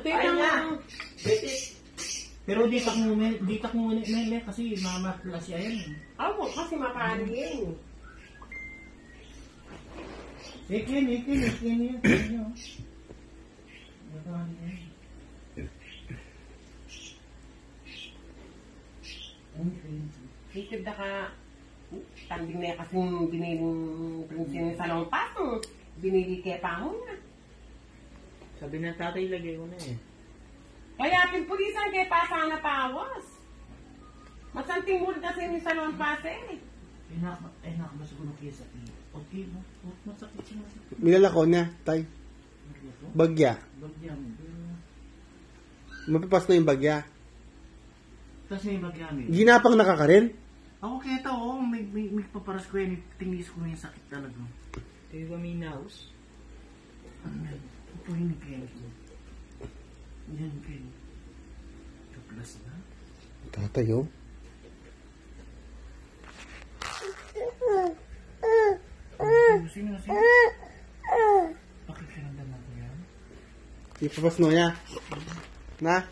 Ayun na. Pero di tak mo mele kasi mamatla siya yan. Ako, kasi makahalin. Ikin yan. Hikid na ka, tanding na kasing biniling prinsin sa lompas. Binili kaya pa mo na. Sabi ng tatay, lagay ko na eh. Kaya pinpulisan kaya pa sana pawas. Masanting mo kasi ni sa lompas eh. Enak ba sa gunong kaya sakit? Okay mo, masakit siya. Milalako na, tay. Bagya. Bagyan. Mapipas na yung bagya. Tapos may bagyan. Ginapang nakakarin? Ako kaya ito, may paparas ko yan. Tingis ko na yung sakit talaga. Kaya ba may naus? Ano yan? Ito yung kaya ko. Yan kaya. Kaplas na. Tatay, oh. Sino? Pakikiramdam ako yan. Ipapas no niya. Na?